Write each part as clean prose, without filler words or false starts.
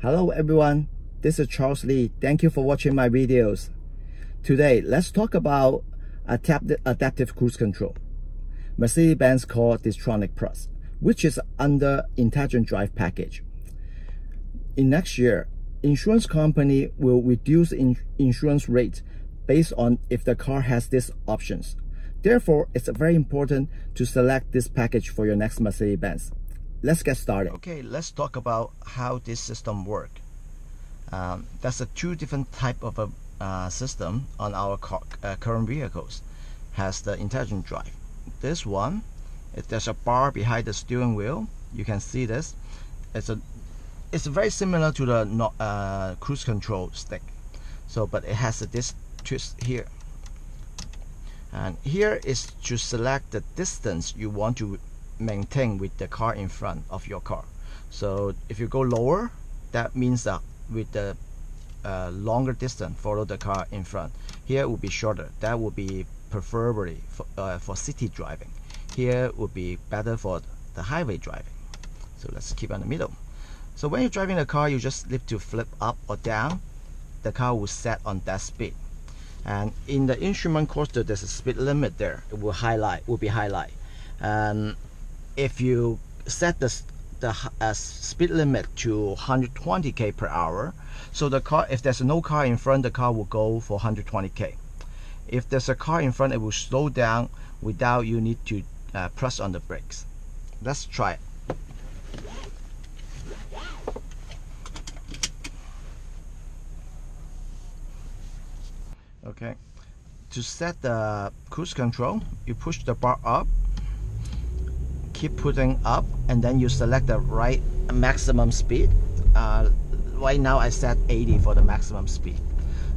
Hello everyone, this is Charles Lee. Thank you for watching my videos. Today, let's talk about adaptive cruise control, Mercedes-Benz called Distronic Plus, which is under Intelligent Drive package. In next year, insurance company will reduce insurance rate based on if the car has these options. Therefore, it's very important to select this package for your next Mercedes-Benz. Let's get started. Okay, let's talk about how this system works. There's two different type of a system on our current vehicles. Has the Intelligent Drive. This one, there's a bar behind the steering wheel. You can see this. It's very similar to the cruise control stick. But it has this twist here. And here is to select the distance you want to maintain with the car in front of your car. So if you go lower, that means that with the longer distance, follow the car in front. Here it will be shorter. That would be preferably for city driving. Here would be better for the highway driving. So let's keep on the middle. So when you're driving the car, you just need to flip up or down. The car will set on that speed. And in the instrument cluster, there's a speed limit there. It will be highlight. And if you set the speed limit to 120 km/h, so the car, if there's no car in front, the car will go for 120 km. If there's a car in front, it will slow down without you need to press on the brakes. Let's try it. Okay, to set the cruise control, you push the bar up, keep putting up, and then you select the right maximum speed. Right now I set 80 for the maximum speed.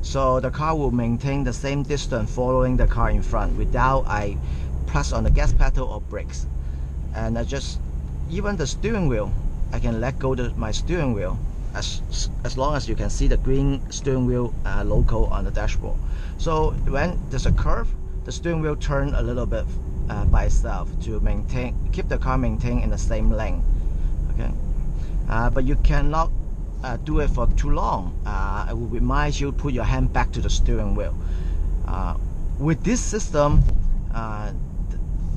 So the car will maintain the same distance following the car in front without I press on the gas pedal or brakes. And even the steering wheel, I can let go of my steering wheel as long as you can see the green steering wheel logo on the dashboard. So when there's a curve, the steering wheel turns a little bit by itself to keep the car maintained in the same lane. Okay, but you cannot do it for too long. I will remind you, put your hand back to the steering wheel. With this system,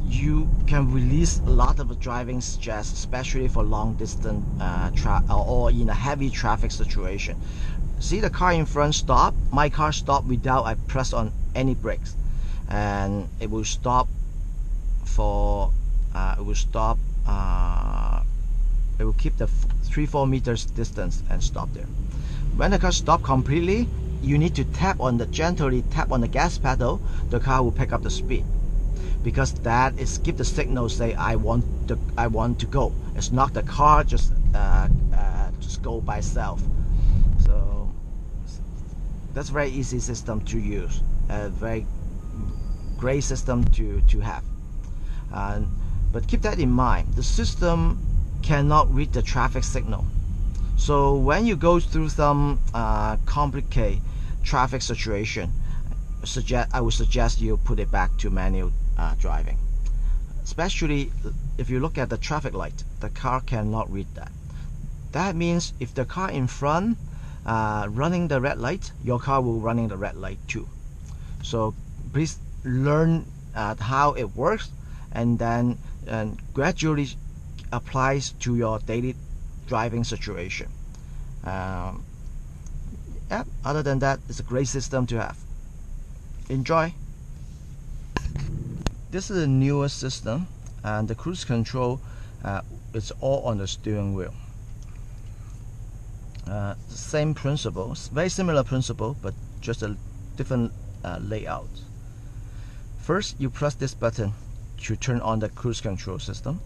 you can release a lot of driving stress, especially for long distance or in a heavy traffic situation. See the car in front stop. My car stopped without I press on any brakes, and it will stop for it will keep the 3-4 meters distance and stop there. When the car stops completely, you need to gently tap on the gas pedal. The car will pick up the speed, because that is give the signal, say I want to go. It's not the car just go by itself. So that's a very easy system to use, a very great system to have. But keep that in mind, the system cannot read the traffic signal. So when you go through some complicated traffic situation, I would suggest you put it back to manual driving. Especially if you look at the traffic light, the car cannot read that. That means if the car in front running the red light, your car will running the red light too. So please learn how it works, and then gradually applies to your daily driving situation. Other than that, it's a great system to have. Enjoy. This is a newer system, and the cruise control it's all on the steering wheel. Same principles, very similar principle, but just a different layout. First, you press this button to turn on the cruise control system,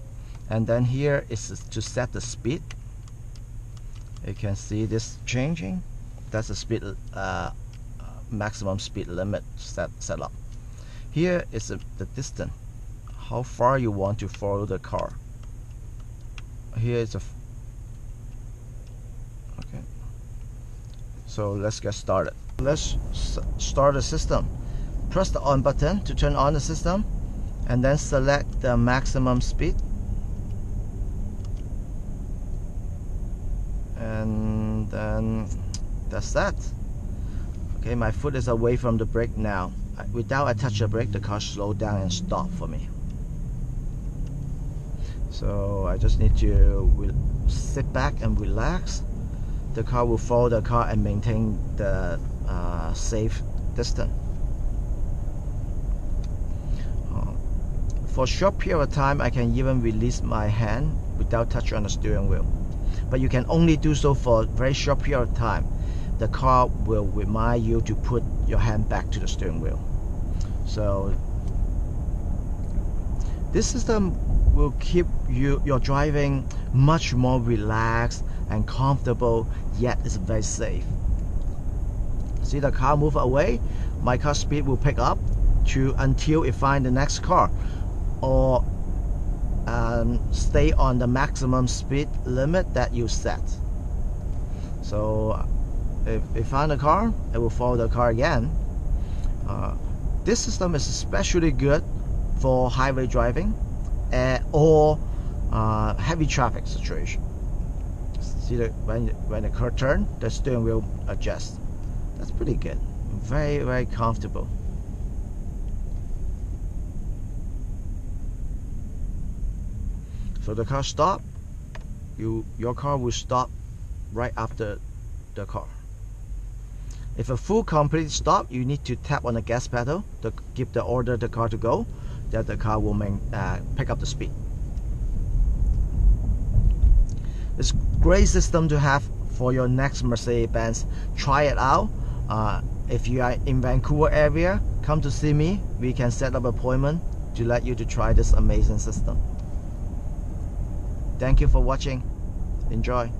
and then here is to set the speed. You can see this changing. That's the speed maximum speed limit set up. Here is the distance, how far you want to follow the car. Here is okay. So let's get started. Let's start the system. Press the on button to turn on the system, and then select the maximum speed. and then that's that. Okay, my foot is away from the brake now. Without I touch the brake, the car slowed down and stopped for me. So I just need to sit back and relax. The car will follow the car and maintain the safe distance. For a short period of time, I can even release my hand without touching on the steering wheel. But you can only do so for a very short period of time. The car will remind you to put your hand back to the steering wheel. So this system will keep your driving much more relaxed and comfortable, yet it's very safe. See the car move away, my car speed will pick up until it finds the next car, or stay on the maximum speed limit that you set. So if it finds a car, it will follow the car again. This system is especially good for highway driving or heavy traffic situation. See that when the car turns, the steering wheel adjusts. That's pretty good. Very, very comfortable. So the car stop, your car will stop right after the car. If a full complete stop, you need to tap on the gas pedal to give the order the car to go, that the car will pick up the speed. It's a great system to have for your next Mercedes-Benz. Try it out. If you are in Vancouver area, come to see me. We can set up an appointment to let you to try this amazing system. Thank you for watching. Enjoy.